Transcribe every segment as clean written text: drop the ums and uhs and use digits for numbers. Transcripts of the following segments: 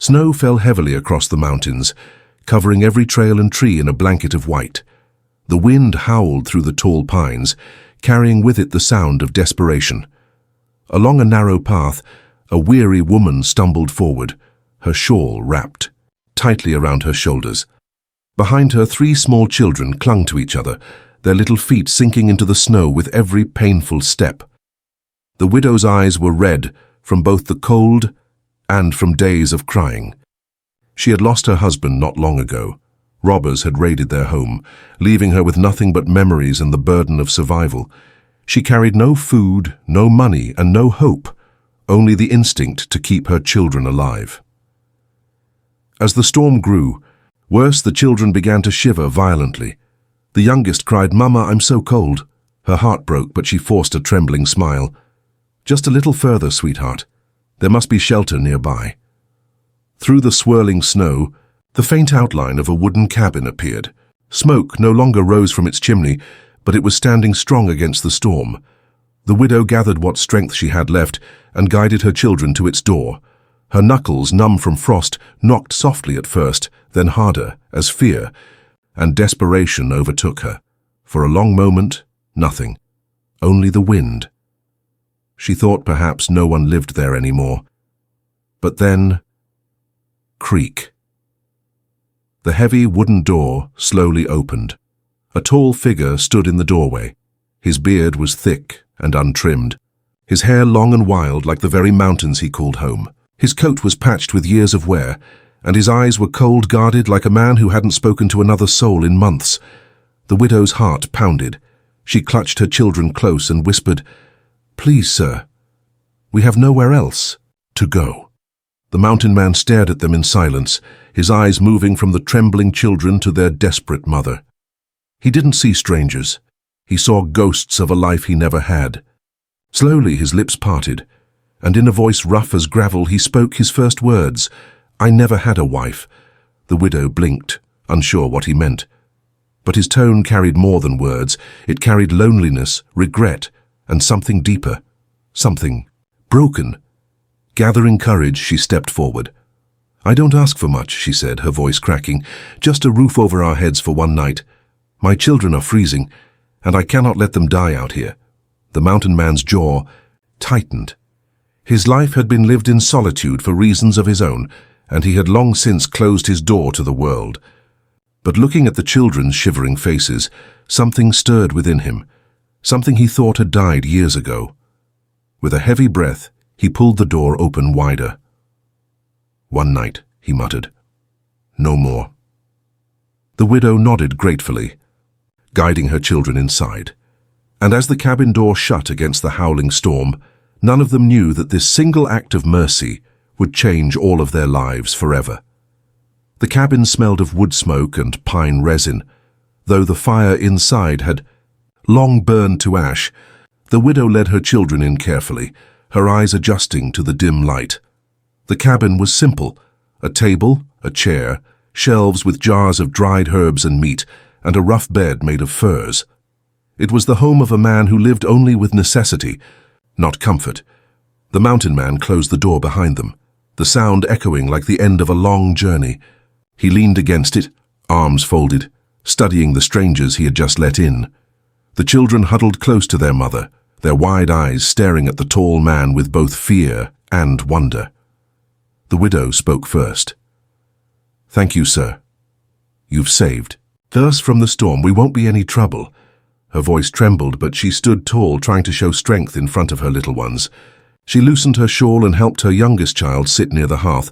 Snow fell heavily across the mountains, covering every trail and tree in a blanket of white. The wind howled through the tall pines, carrying with it the sound of desperation. Along a narrow path, a weary woman stumbled forward, her shawl wrapped tightly around her shoulders. Behind her, 3 small children clung to each other, their little feet sinking into the snow with every painful step. The widow's eyes were red from both the cold and from days of crying. She had lost her husband not long ago. Robbers had raided their home, leaving her with nothing but memories and the burden of survival. She carried no food, no money, and no hope, only the instinct to keep her children alive. As the storm grew, worse, the children began to shiver violently. The youngest cried, "Mama, I'm so cold." Her heart broke, but she forced a trembling smile. "Just a little further, sweetheart. There must be shelter nearby." Through the swirling snow, the faint outline of a wooden cabin appeared. Smoke no longer rose from its chimney, but it was standing strong against the storm. The widow gathered what strength she had left and guided her children to its door. Her knuckles, numb from frost, knocked softly at first, then harder, as fear and desperation overtook her. For a long moment, nothing. Only the wind. She thought perhaps no one lived there anymore. But then, creak. The heavy wooden door slowly opened. A tall figure stood in the doorway. His beard was thick and untrimmed, his hair long and wild like the very mountains he called home. His coat was patched with years of wear, and his eyes were cold-guarded like a man who hadn't spoken to another soul in months. The widow's heart pounded. She clutched her children close and whispered, "Please, sir, we have nowhere else to go." The mountain man stared at them in silence, his eyes moving from the trembling children to their desperate mother. He didn't see strangers. He saw ghosts of a life he never had. Slowly his lips parted, and in a voice rough as gravel he spoke his first words. "I never had a wife." The widow blinked, unsure what he meant. But his tone carried more than words. It carried loneliness, regret, and something deeper. Something broken. Gathering courage, she stepped forward. "I don't ask for much," she said, her voice cracking. "Just a roof over our heads for one night. My children are freezing, and I cannot let them die out here." The mountain man's jaw tightened. His life had been lived in solitude for reasons of his own, and he had long since closed his door to the world. But looking at the children's shivering faces, something stirred within him, something he thought had died years ago. With a heavy breath, he pulled the door open wider. "One night," he muttered. "No more." The widow nodded gratefully, guiding her children inside. And as the cabin door shut against the howling storm, none of them knew that this single act of mercy would change all of their lives forever. The cabin smelled of wood smoke and pine resin. Though the fire inside had long burned to ash, the widow led her children in carefully, her eyes adjusting to the dim light. The cabin was simple: a table, a chair, shelves with jars of dried herbs and meat, and a rough bed made of furs. It was the home of a man who lived only with necessity, not comfort. The mountain man closed the door behind them, the sound echoing like the end of a long journey. He leaned against it, arms folded, studying the strangers he had just let in. The children huddled close to their mother, their wide eyes staring at the tall man with both fear and wonder. The widow spoke first. "Thank you, sir. You've saved us from the storm. We won't be any trouble." Her voice trembled, but she stood tall, trying to show strength in front of her little ones. She loosened her shawl and helped her youngest child sit near the hearth,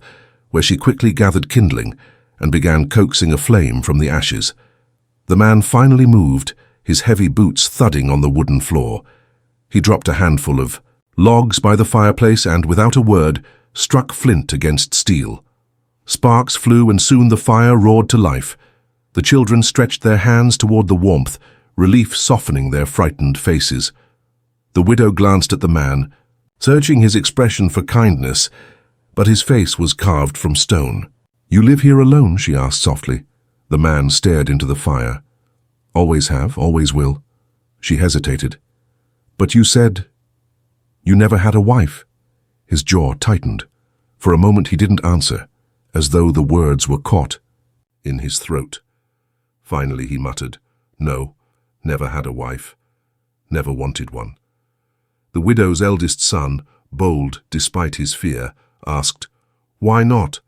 where she quickly gathered kindling and began coaxing a flame from the ashes. The man finally moved, his heavy boots thudding on the wooden floor. He dropped a handful of logs by the fireplace and, without a word, struck flint against steel. Sparks flew and soon the fire roared to life. The children stretched their hands toward the warmth, relief softening their frightened faces. The widow glanced at the man, searching his expression for kindness, but his face was carved from stone. "You live here alone?" she asked softly. The man stared into the fire. "Always have, always will." She hesitated. "But you said you never had a wife." His jaw tightened. For a moment he didn't answer, as though the words were caught in his throat. Finally he muttered, "No, never had a wife, never wanted one." The widow's eldest son, bold despite his fear, asked, "Why not?"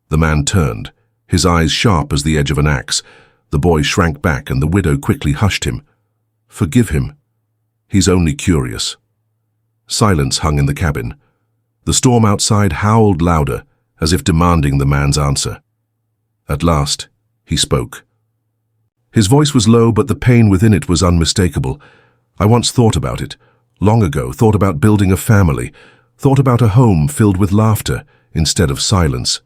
The man turned, his eyes sharp as the edge of an axe. The boy shrank back and the widow quickly hushed him. "Forgive him. He's only curious." Silence hung in the cabin. The storm outside howled louder, as if demanding the man's answer. At last, he spoke. His voice was low, but the pain within it was unmistakable. "I once thought about it. Long ago, thought about building a family, thought about a home filled with laughter instead of silence."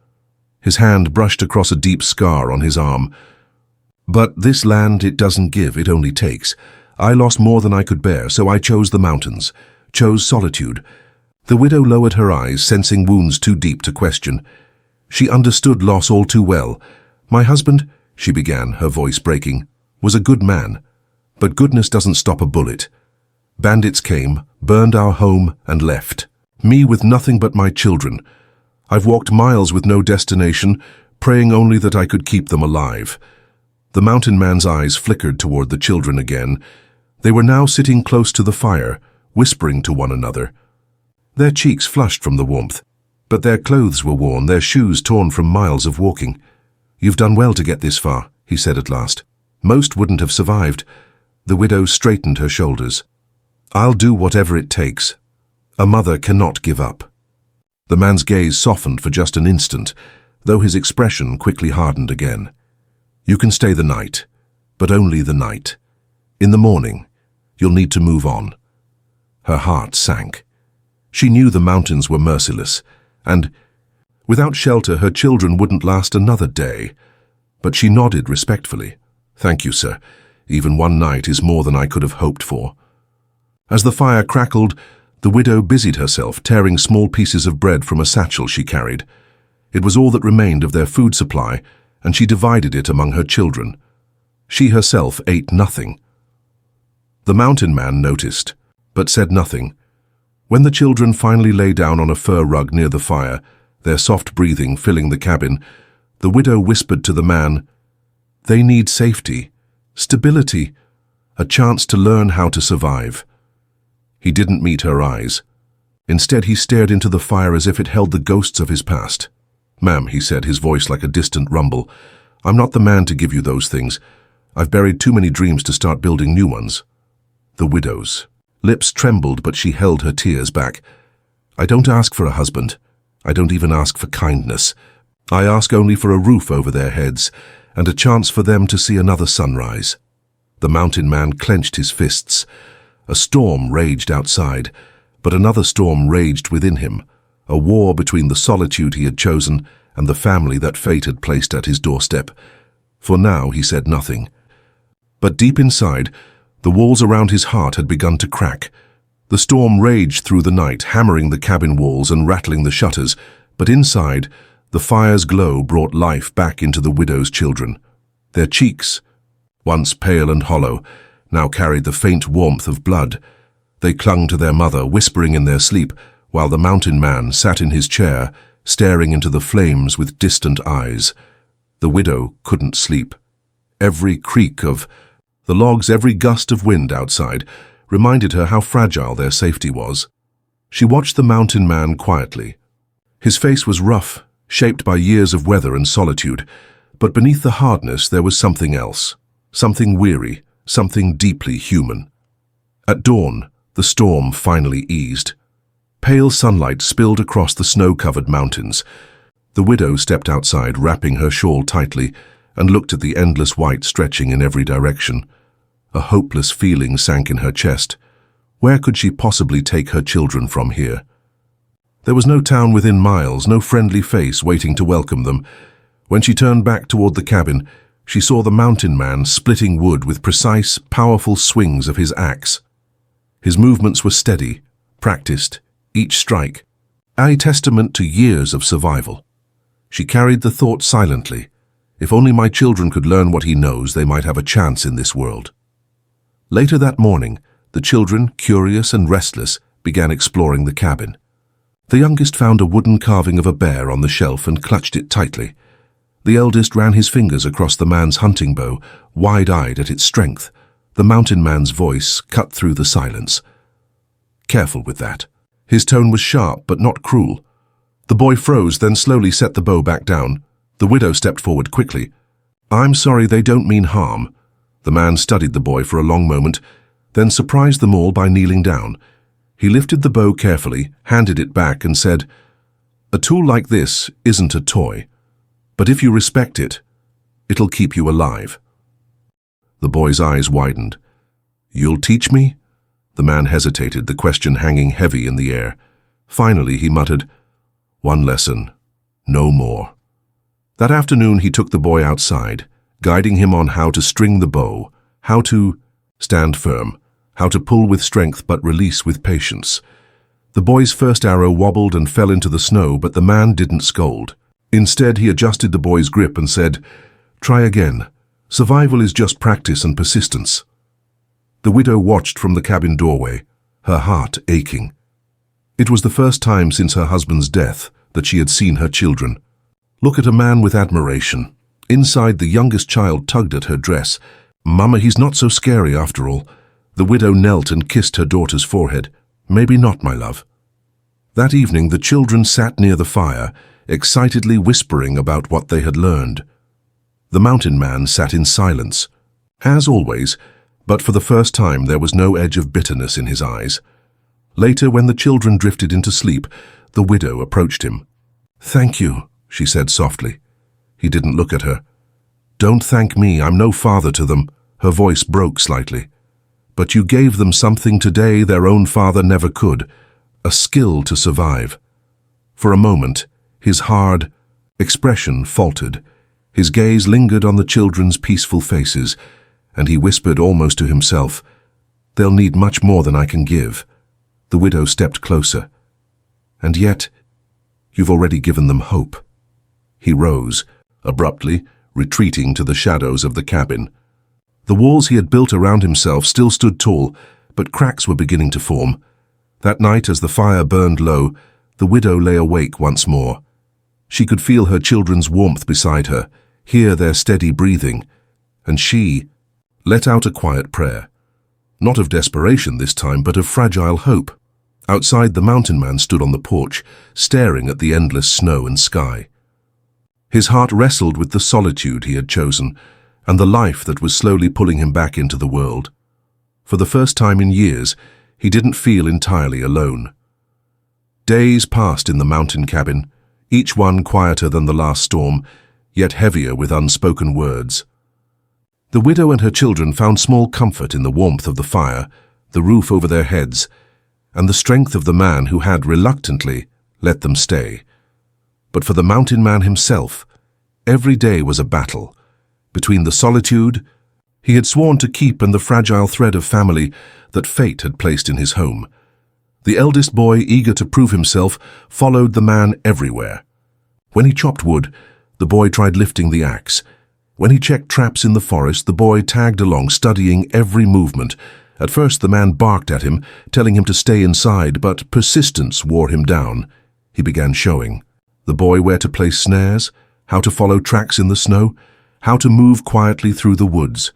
His hand brushed across a deep scar on his arm. "But this land, it doesn't give, it only takes. I lost more than I could bear, so I chose the mountains, chose solitude." The widow lowered her eyes, sensing wounds too deep to question. She understood loss all too well. "My husband," she began, her voice breaking, "was a good man. But goodness doesn't stop a bullet. Bandits came, burned our home, and left. Me with nothing but my children. I've walked miles with no destination, praying only that I could keep them alive." The mountain man's eyes flickered toward the children again. They were now sitting close to the fire, whispering to one another. Their cheeks flushed from the warmth, but their clothes were worn, their shoes torn from miles of walking. "You've done well to get this far," he said at last. "Most wouldn't have survived." The widow straightened her shoulders. "I'll do whatever it takes. A mother cannot give up." The man's gaze softened for just an instant, though his expression quickly hardened again. "You can stay the night, but only the night. In the morning, you'll need to move on." Her heart sank. She knew the mountains were merciless, and without shelter her children wouldn't last another day. But she nodded respectfully. "Thank you, sir. Even one night is more than I could have hoped for." As the fire crackled, the widow busied herself, tearing small pieces of bread from a satchel she carried. It was all that remained of their food supply, and she divided it among her children. She herself ate nothing. The mountain man noticed, but said nothing. When the children finally lay down on a fur rug near the fire, their soft breathing filling the cabin, the widow whispered to the man, "They need safety, stability, a chance to learn how to survive." He didn't meet her eyes. Instead, he stared into the fire as if it held the ghosts of his past. "Ma'am," he said, his voice like a distant rumble, "I'm not the man to give you those things. I've buried too many dreams to start building new ones." The widow's lips trembled, but she held her tears back. "I don't ask for a husband. I don't even ask for kindness. I ask only for a roof over their heads and a chance for them to see another sunrise." The mountain man clenched his fists. A storm raged outside, but another storm raged within him, a war between the solitude he had chosen and the family that fate had placed at his doorstep. For now he said nothing. But deep inside, the walls around his heart had begun to crack. The storm raged through the night, hammering the cabin walls and rattling the shutters, but inside, the fire's glow brought life back into the widow's children. Their cheeks, once pale and hollow, now carried the faint warmth of blood. They clung to their mother, whispering in their sleep, while the mountain man sat in his chair, staring into the flames with distant eyes. The widow couldn't sleep. Every creak of the logs, every gust of wind outside, reminded her how fragile their safety was. She watched the mountain man quietly. His face was rough, shaped by years of weather and solitude, but beneath the hardness there was something else, something weary, something deeply human. At dawn, the storm finally eased. Pale sunlight spilled across the snow-covered mountains. The widow stepped outside, wrapping her shawl tightly, and looked at the endless white stretching in every direction. A hopeless feeling sank in her chest. Where could she possibly take her children from here? There was no town within miles, no friendly face waiting to welcome them. When she turned back toward the cabin, she saw the mountain man splitting wood with precise, powerful swings of his axe. His movements were steady, practiced, each strike, a testament to years of survival. She carried the thought silently. If only my children could learn what he knows, they might have a chance in this world. Later that morning, the children, curious and restless, began exploring the cabin. The youngest found a wooden carving of a bear on the shelf and clutched it tightly. The eldest ran his fingers across the man's hunting bow, wide-eyed at its strength. The mountain man's voice cut through the silence. "Careful with that." His tone was sharp but not cruel. The boy froze, then slowly set the bow back down. The widow stepped forward quickly. "I'm sorry, they don't mean harm." The man studied the boy for a long moment, then surprised them all by kneeling down. He lifted the bow carefully, handed it back, and said, "A tool like this isn't a toy, but if you respect it, it'll keep you alive." The boy's eyes widened. "You'll teach me?" The man hesitated, the question hanging heavy in the air. Finally, he muttered, "One lesson, no more." That afternoon, he took the boy outside, guiding him on how to string the bow, how to stand firm, how to pull with strength but release with patience. The boy's first arrow wobbled and fell into the snow, but the man didn't scold. Instead, he adjusted the boy's grip and said, "Try again. Survival is just practice and persistence." The widow watched from the cabin doorway, her heart aching. It was the first time since her husband's death that she had seen her children. Look at a man with admiration. Inside, the youngest child tugged at her dress. "Mama, he's not so scary after all." The widow knelt and kissed her daughter's forehead. "Maybe not, my love." That evening, the children sat near the fire, excitedly whispering about what they had learned. The mountain man sat in silence, as always, but for the first time there was no edge of bitterness in his eyes. Later, when the children drifted into sleep, the widow approached him. "Thank you," she said softly. He didn't look at her. "Don't thank me, I'm no father to them." Her voice broke slightly. "But you gave them something today their own father never could, a skill to survive." For a moment, his hard expression faltered. His gaze lingered on the children's peaceful faces, and he whispered almost to himself, "They'll need much more than I can give." The widow stepped closer. "And yet, you've already given them hope." He rose, abruptly, retreating to the shadows of the cabin. The walls he had built around himself still stood tall, but cracks were beginning to form. That night, as the fire burned low, the widow lay awake once more. She could feel her children's warmth beside her, hear their steady breathing, and she let out a quiet prayer. Not of desperation this time, but of fragile hope. Outside, the mountain man stood on the porch, staring at the endless snow and sky. His heart wrestled with the solitude he had chosen, and the life that was slowly pulling him back into the world. For the first time in years, he didn't feel entirely alone. Days passed in the mountain cabin, each one quieter than the last storm, yet heavier with unspoken words. The widow and her children found small comfort in the warmth of the fire, the roof over their heads, and the strength of the man who had reluctantly let them stay. But for the mountain man himself, every day was a battle, between the solitude he had sworn to keep and the fragile thread of family that fate had placed in his home. The eldest boy, eager to prove himself, followed the man everywhere. When he chopped wood, the boy tried lifting the axe. When he checked traps in the forest, the boy tagged along, studying every movement. At first, the man barked at him, telling him to stay inside, but persistence wore him down. He began showing the boy where to place snares, how to follow tracks in the snow, how to move quietly through the woods.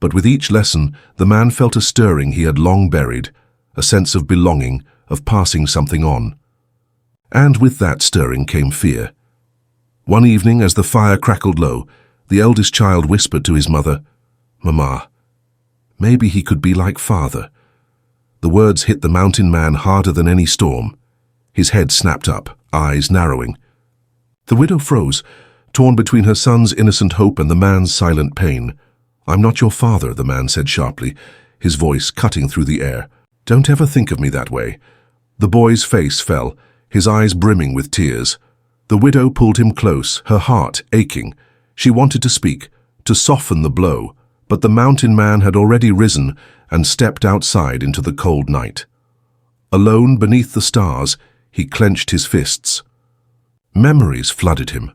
But with each lesson, the man felt a stirring he had long buried, a sense of belonging, of passing something on. And with that stirring came fear. One evening, as the fire crackled low, the eldest child whispered to his mother, "Mama, maybe he could be like father." The words hit the mountain man harder than any storm. His head snapped up, eyes narrowing. The widow froze, torn between her son's innocent hope and the man's silent pain. "I'm not your father," the man said sharply, his voice cutting through the air. "Don't ever think of me that way." The boy's face fell, his eyes brimming with tears. The widow pulled him close, her heart aching. She wanted to speak, to soften the blow, but the mountain man had already risen and stepped outside into the cold night. Alone beneath the stars, he clenched his fists. Memories flooded him.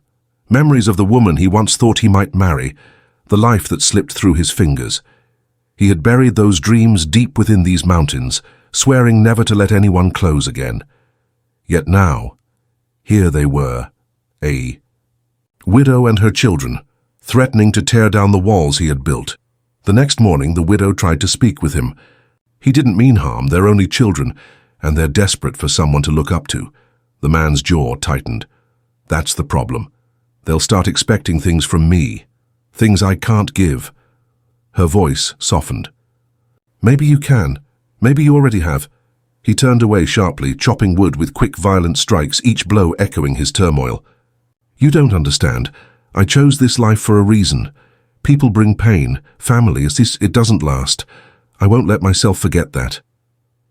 Memories of the woman he once thought he might marry, the life that slipped through his fingers. He had buried those dreams deep within these mountains, swearing never to let anyone close again. Yet now, here they were, a widow and her children, threatening to tear down the walls he had built. The next morning, the widow tried to speak with him. He didn't mean harm, they're only children, and they're desperate for someone to look up to. The man's jaw tightened. That's the problem. They'll start expecting things from me, things I can't give. Her voice softened. Maybe you can. Maybe you already have. He turned away sharply, chopping wood with quick, violent strikes, each blow echoing his turmoil. You don't understand. I chose this life for a reason. People bring pain. Family, it doesn't last. I won't let myself forget that.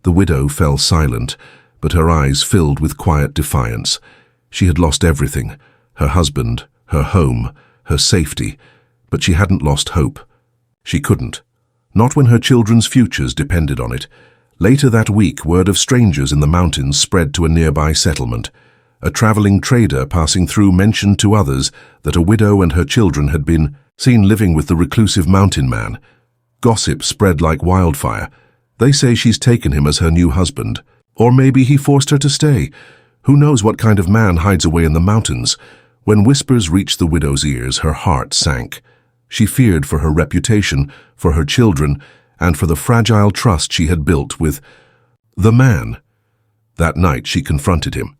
The widow fell silent, but her eyes filled with quiet defiance. She had lost everything. Her husband, her home, her safety. But she hadn't lost hope. She couldn't. Not when her children's futures depended on it. Later that week, word of strangers in the mountains spread to a nearby settlement. A traveling trader passing through mentioned to others that a widow and her children had been seen living with the reclusive mountain man. Gossip spread like wildfire. They say she's taken him as her new husband. Or maybe he forced her to stay. Who knows what kind of man hides away in the mountains? When whispers reached the widow's ears, her heart sank. She feared for her reputation, for her children, and for the fragile trust she had built with the man. That night she confronted him.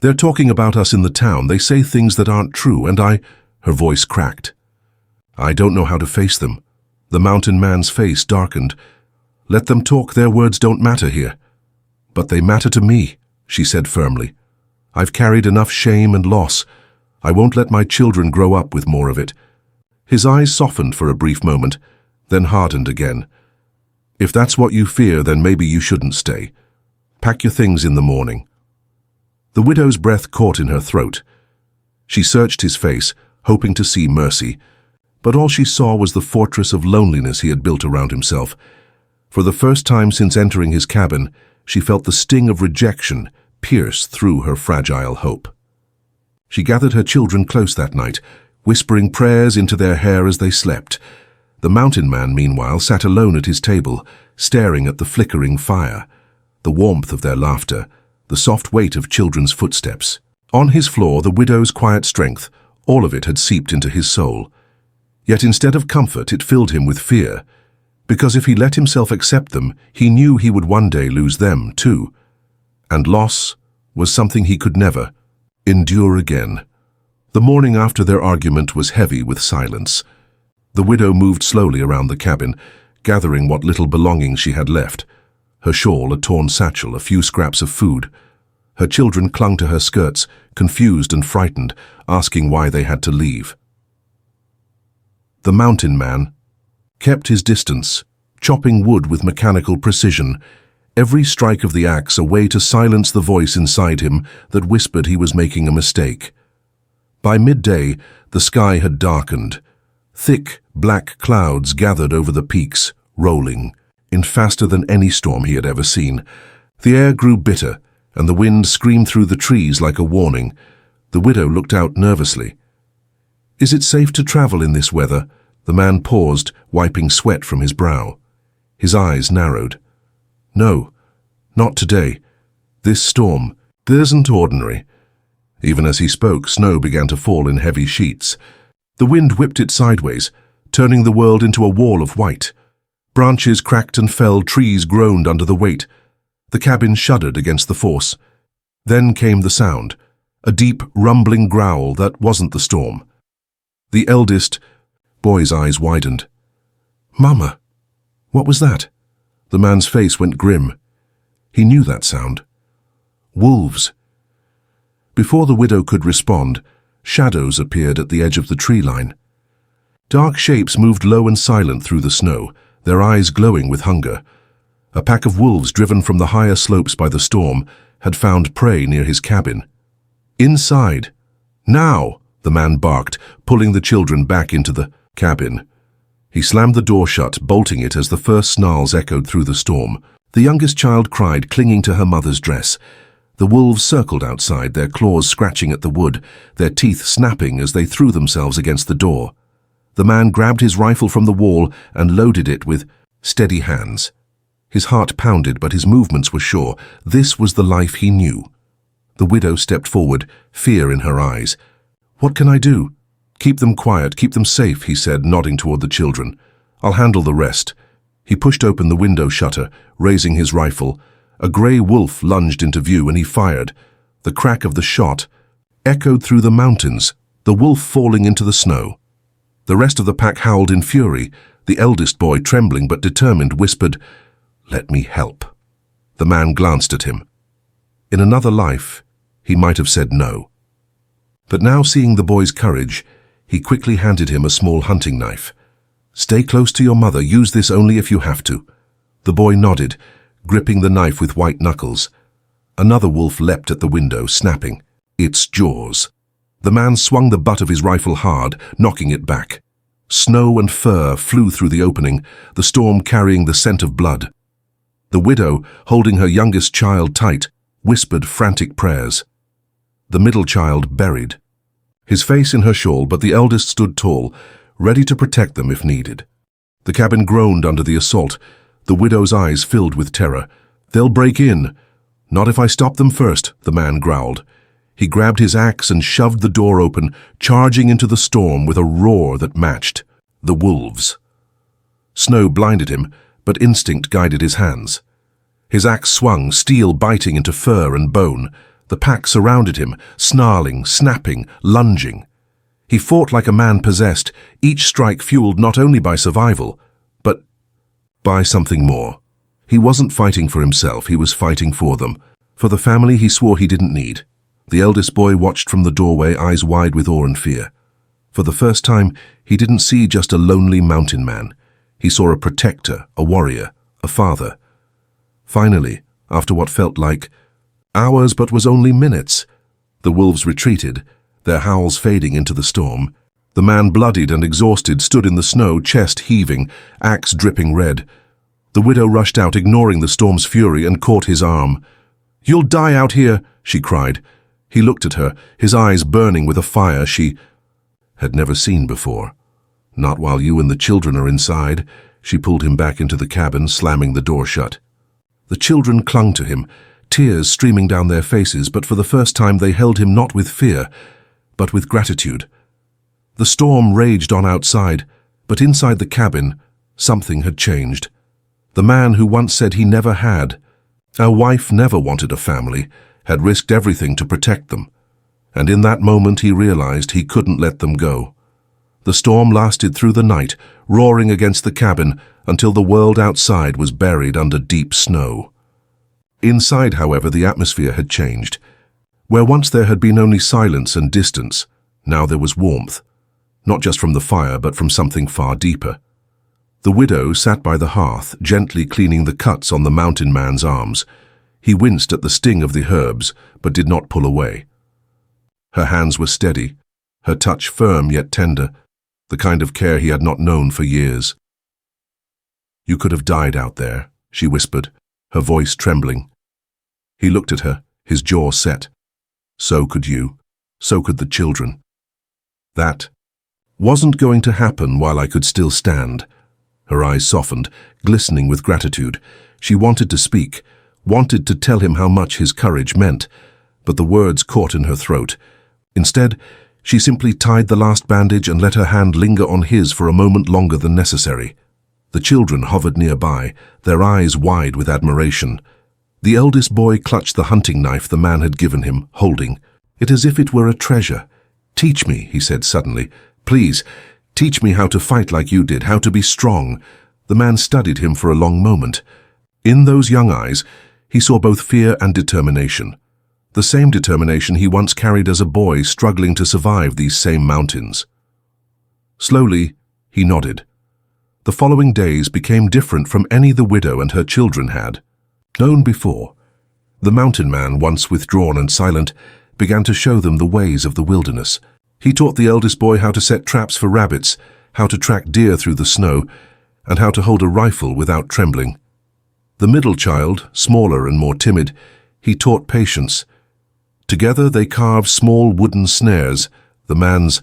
They're talking about us in the town. They say things that aren't true, and her voice cracked. I don't know how to face them. The mountain man's face darkened. Let them talk, their words don't matter here. But they matter to me, she said firmly. I've carried enough shame and loss. I won't let my children grow up with more of it. His eyes softened for a brief moment, then hardened again. If that's what you fear, then maybe you shouldn't stay. Pack your things in the morning. The widow's breath caught in her throat. She searched his face, hoping to see mercy, but all she saw was the fortress of loneliness he had built around himself. For the first time since entering his cabin, she felt the sting of rejection pierce through her fragile hope. She gathered her children close that night, whispering prayers into their hair as they slept. The mountain man, meanwhile, sat alone at his table, staring at the flickering fire, the warmth of their laughter, the soft weight of children's footsteps. On his floor, the widow's quiet strength, all of it had seeped into his soul. Yet instead of comfort, it filled him with fear, because if he let himself accept them, he knew he would one day lose them too. And loss was something he could never endure again. The morning after their argument was heavy with silence. The widow moved slowly around the cabin, gathering what little belongings she had left. Her shawl, a torn satchel, a few scraps of food. Her children clung to her skirts, confused and frightened, asking why they had to leave. The mountain man kept his distance, chopping wood with mechanical precision, every strike of the axe a way to silence the voice inside him that whispered he was making a mistake. By midday, the sky had darkened. Thick, black clouds gathered over the peaks, rolling, in faster than any storm he had ever seen. The air grew bitter, and the wind screamed through the trees like a warning. The widow looked out nervously. Is it safe to travel in this weather? The man paused, wiping sweat from his brow. His eyes narrowed. No, not today. This storm isn't ordinary. Even as he spoke, snow began to fall in heavy sheets. The wind whipped it sideways, turning the world into a wall of white. Branches cracked and fell, trees groaned under the weight. The cabin shuddered against the force. Then came the sound, a deep, rumbling growl that wasn't the storm. The eldest boy's eyes widened. Mama, what was that? The man's face went grim. He knew that sound. Wolves. Before the widow could respond, shadows appeared at the edge of the tree line. Dark shapes moved low and silent through the snow, their eyes glowing with hunger. A pack of wolves driven from the higher slopes by the storm had found prey near his cabin. Inside. Now, the man barked, pulling the children back into the cabin. He slammed the door shut, bolting it as the first snarls echoed through the storm. The youngest child cried, clinging to her mother's dress. The wolves circled outside, their claws scratching at the wood, their teeth snapping as they threw themselves against the door. The man grabbed his rifle from the wall and loaded it with steady hands. His heart pounded, but his movements were sure. This was the life he knew. The widow stepped forward, fear in her eyes. "What can I do?" "Keep them quiet, keep them safe," he said, nodding toward the children. "I'll handle the rest." He pushed open the window shutter, raising his rifle. A grey wolf lunged into view and he fired. The crack of the shot echoed through the mountains, the wolf falling into the snow. The rest of the pack howled in fury. The eldest boy, trembling but determined, whispered, "Let me help." The man glanced at him. In another life, he might have said no. But now, seeing the boy's courage, he quickly handed him a small hunting knife. "Stay close to your mother. Use this only if you have to." The boy nodded, gripping the knife with white knuckles. Another wolf leapt at the window, snapping its jaws. The man swung the butt of his rifle hard, knocking it back. Snow and fur flew through the opening, the storm carrying the scent of blood. The widow, holding her youngest child tight, whispered frantic prayers. The middle child buried, his face in her shawl, but the eldest stood tall, ready to protect them if needed. The cabin groaned under the assault, the widow's eyes filled with terror. "They'll break in." "Not if I stop them first," the man growled. He grabbed his axe and shoved the door open, charging into the storm with a roar that matched the wolves. Snow blinded him, but instinct guided his hands. His axe swung, steel biting into fur and bone. The pack surrounded him, snarling, snapping, lunging. He fought like a man possessed, each strike fueled not only by survival, but by something more. He wasn't fighting for himself, he was fighting for them, for the family he swore he didn't need. The eldest boy watched from the doorway, eyes wide with awe and fear. For the first time, he didn't see just a lonely mountain man. He saw a protector, a warrior, a father. Finally, after what felt like hours but was only minutes, the wolves retreated, their howls fading into the storm. The man, bloodied and exhausted, stood in the snow, chest heaving, axe dripping red. The widow rushed out, ignoring the storm's fury, and caught his arm. "You'll die out here," she cried. He looked at her, his eyes burning with a fire she had never seen before. "Not while you and the children are inside." She pulled him back into the cabin, slamming the door shut. The children clung to him, tears streaming down their faces, but for the first time they held him not with fear, but with gratitude. The storm raged on outside, but inside the cabin, something had changed. The man who once said he never had, a wife never wanted a family, had risked everything to protect them. And in that moment he realized he couldn't let them go. The storm lasted through the night, roaring against the cabin until the world outside was buried under deep snow. Inside, however, the atmosphere had changed. Where once there had been only silence and distance, now there was warmth, not just from the fire, but from something far deeper. The widow sat by the hearth, gently cleaning the cuts on the mountain man's arms. He winced at the sting of the herbs, but did not pull away. Her hands were steady, her touch firm yet tender, the kind of care he had not known for years. "You could have died out there," she whispered, her voice trembling. He looked at her, his jaw set. "So could you. So could the children. That wasn't going to happen while I could still stand." Her eyes softened, glistening with gratitude. She wanted to speak, wanted to tell him how much his courage meant, but the words caught in her throat. Instead, she simply tied the last bandage and let her hand linger on his for a moment longer than necessary. The children hovered nearby, their eyes wide with admiration. The eldest boy clutched the hunting knife the man had given him, holding it as if it were a treasure. "Teach me," he said suddenly. "Please, teach me how to fight like you did, how to be strong." The man studied him for a long moment. In those young eyes, he saw both fear and determination. The same determination he once carried as a boy struggling to survive these same mountains. Slowly, he nodded. The following days became different from any the widow and her children had known before. The mountain man, once withdrawn and silent, began to show them the ways of the wilderness. He taught the eldest boy how to set traps for rabbits, how to track deer through the snow, and how to hold a rifle without trembling. The middle child, smaller and more timid, he taught patience. Together they carved small wooden snares, the man's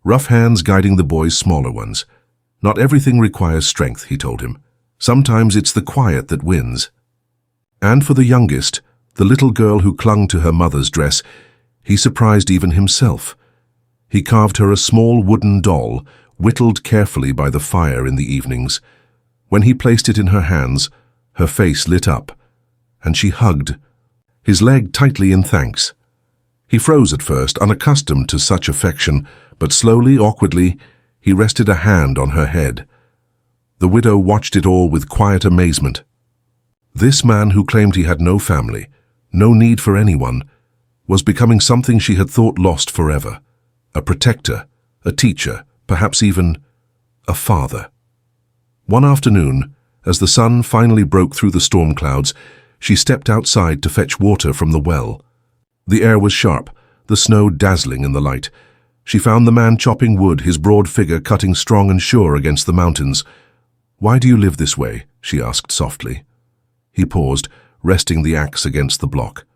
rough hands guiding the boy's smaller ones. "Not everything requires strength," he told him. "Sometimes it's the quiet that wins." And for the youngest, The little girl who clung to her mother's dress, he surprised even himself. He carved her a small wooden doll, whittled carefully by the fire in the evenings. When he placed it in her hands, her face lit up, and she hugged his leg tightly in thanks. He froze at first, unaccustomed to such affection, but slowly, awkwardly, he rested a hand on her head. The widow watched it all with quiet amazement. This man who claimed he had no family, no need for anyone, was becoming something she had thought lost forever. A protector, a teacher, perhaps even a father. One afternoon, as the sun finally broke through the storm clouds, she stepped outside to fetch water from the well. The air was sharp, the snow dazzling in the light. She found the man chopping wood, his broad figure cutting strong and sure against the mountains. "Why do you live this way?" she asked softly. He paused, resting the axe against the block.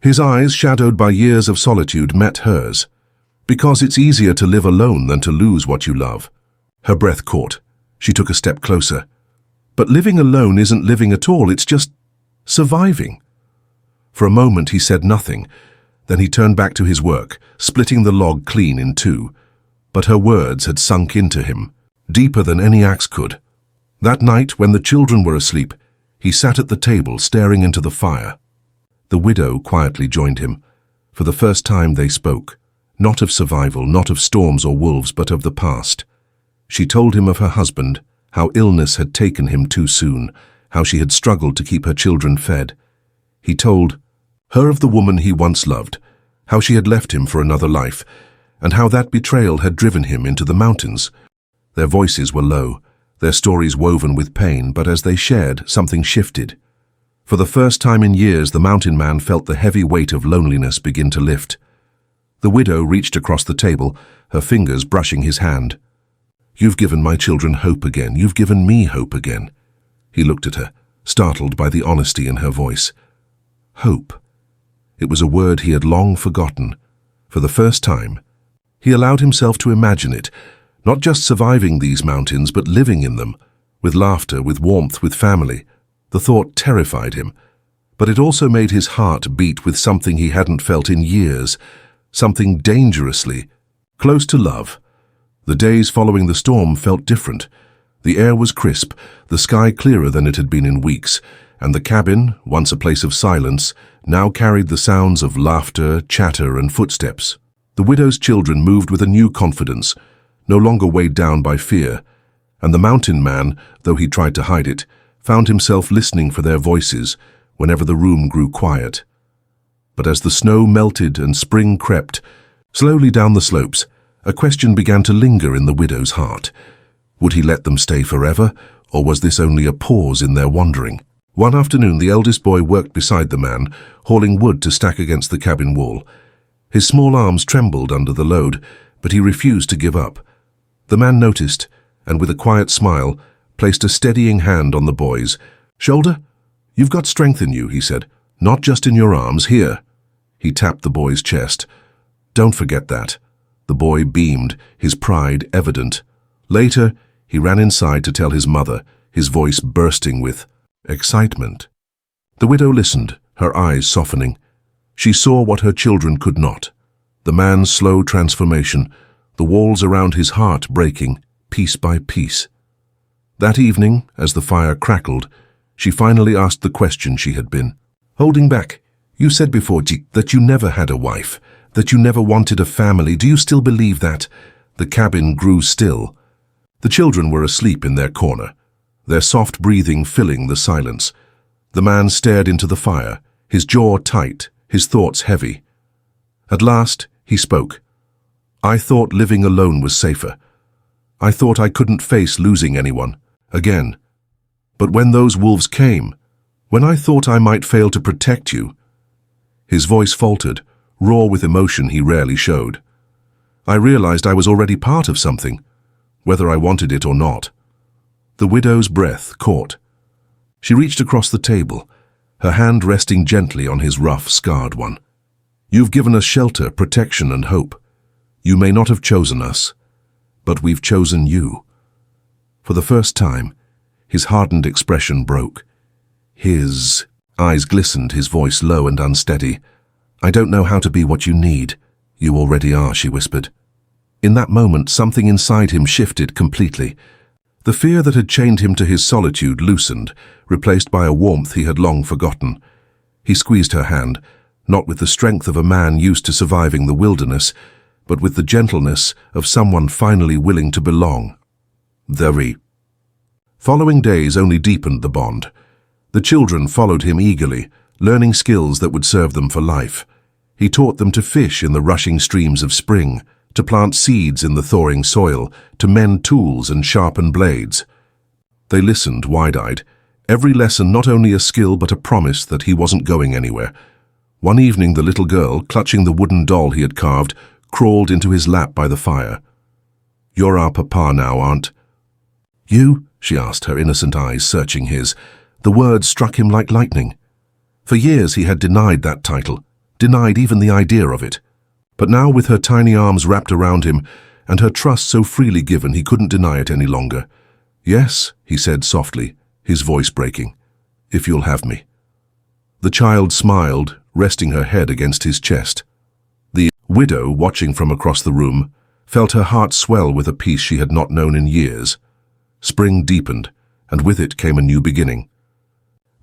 His eyes, shadowed by years of solitude, met hers. "Because it's easier to live alone than to lose what you love." Her breath caught. She took a step closer. "But living alone isn't living at all, it's just surviving." For a moment he said nothing. Then he turned back to his work, splitting the log clean in two. But her words had sunk into him, deeper than any axe could. That night, when the children were asleep, he sat at the table, staring into the fire. The widow quietly joined him. For the first time they spoke, not of survival, not of storms or wolves, but of the past. She told him of her husband, how illness had taken him too soon, how she had struggled to keep her children fed. He told her of the woman he once loved, how she had left him for another life, and how that betrayal had driven him into the mountains. Their voices were low, their stories woven with pain, but as they shared, something shifted. For the first time in years, the mountain man felt the heavy weight of loneliness begin to lift. The widow reached across the table, her fingers brushing his hand. "You've given my children hope again. You've given me hope again." He looked at her, startled by the honesty in her voice. Hope. It was a word he had long forgotten. For the first time, he allowed himself to imagine it, not just surviving these mountains, but living in them, with laughter, with warmth, with family. The thought terrified him, but it also made his heart beat with something he hadn't felt in years, something dangerously close to love. The days following the storm felt different. The air was crisp, the sky clearer than it had been in weeks, and the cabin, once a place of silence, now carried the sounds of laughter, chatter, and footsteps. The widow's children moved with a new confidence, no longer weighed down by fear, and the mountain man, though he tried to hide it, found himself listening for their voices whenever the room grew quiet. But as the snow melted and spring crept slowly down the slopes, a question began to linger in the widow's heart. Would he let them stay forever, or was this only a pause in their wandering? One afternoon, the eldest boy worked beside the man, hauling wood to stack against the cabin wall. His small arms trembled under the load, but he refused to give up. The man noticed, and with a quiet smile, placed a steadying hand on the boy's shoulder. "You've got strength in you," he said, "not just in your arms. Here." He tapped the boy's chest. "Don't forget that." The boy beamed, his pride evident. Later, he ran inside to tell his mother, his voice bursting with excitement. The widow listened, her eyes softening. She saw what her children could not. The man's slow transformation, the walls around his heart breaking, piece by piece. That evening, as the fire crackled, she finally asked the question she had been holding back. "You said before, G, that you never had a wife, that you never wanted a family. Do you still believe that?" The cabin grew still. The children were asleep in their corner, their soft breathing filling the silence. The man stared into the fire, his jaw tight, his thoughts heavy. At last, he spoke. "I thought living alone was safer. I thought I couldn't face losing anyone again. But when those wolves came, when I thought I might fail to protect you..." His voice faltered, raw with emotion he rarely showed. "I realized I was already part of something, whether I wanted it or not." The widow's breath caught. She reached across the table, her hand resting gently on his rough, scarred one. "You've given us shelter, protection, and hope. You may not have chosen us, but we've chosen you." For the first time, his hardened expression broke. His Eyes glistened, his voice low and unsteady. "I don't know how to be what you need. You already are," she whispered. In that moment, something inside him shifted completely. The fear that had chained him to his solitude loosened, replaced by a warmth he had long forgotten. He squeezed her hand, not with the strength of a man used to surviving the wilderness, but with the gentleness of someone finally willing to belong. The following days only deepened the bond. The children followed him eagerly, learning skills that would serve them for life. He taught them to fish in the rushing streams of spring, to plant seeds in the thawing soil, to mend tools and sharpen blades. They listened wide-eyed, every lesson not only a skill but a promise that he wasn't going anywhere. One evening the little girl, clutching the wooden doll he had carved, crawled into his lap by the fire. "You're our papa now, Aunt." "You?" she asked, her innocent eyes searching his. The words struck him like lightning. For years he had denied that title, denied even the idea of it. But now, with her tiny arms wrapped around him and her trust so freely given, he couldn't deny it any longer. "Yes," he said softly, his voice breaking, "if you'll have me." The child smiled, resting her head against his chest. The widow, watching from across the room, felt her heart swell with a peace she had not known in years. Spring deepened, and with it came a new beginning.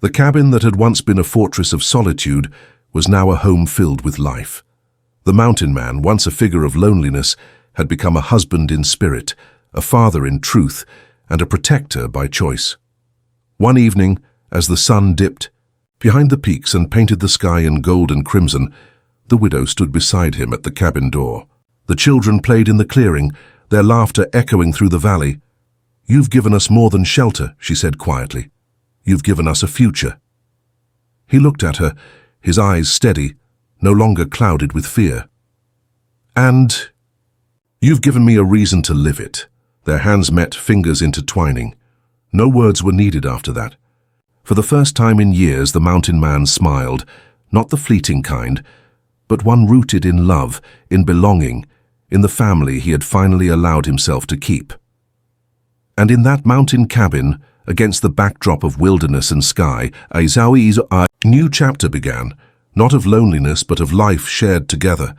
The cabin that had once been a fortress of solitude was now a home filled with life. The mountain man, once a figure of loneliness, had become a husband in spirit, a father in truth, and a protector by choice. One evening, as the sun dipped behind the peaks and painted the sky in gold and crimson, the widow stood beside him at the cabin door. The children played in the clearing, their laughter echoing through the valley. "You've given us more than shelter," she said quietly. "You've given us a future." He looked at her, his eyes steady, no longer clouded with fear. "And you've given me a reason to live it." Their hands met, fingers intertwining. No words were needed after that. For the first time in years, the mountain man smiled, not the fleeting kind, but one rooted in love, in belonging, in the family he had finally allowed himself to keep. And in that mountain cabin, against the backdrop of wilderness and sky, a new chapter began, not of loneliness but of life shared together.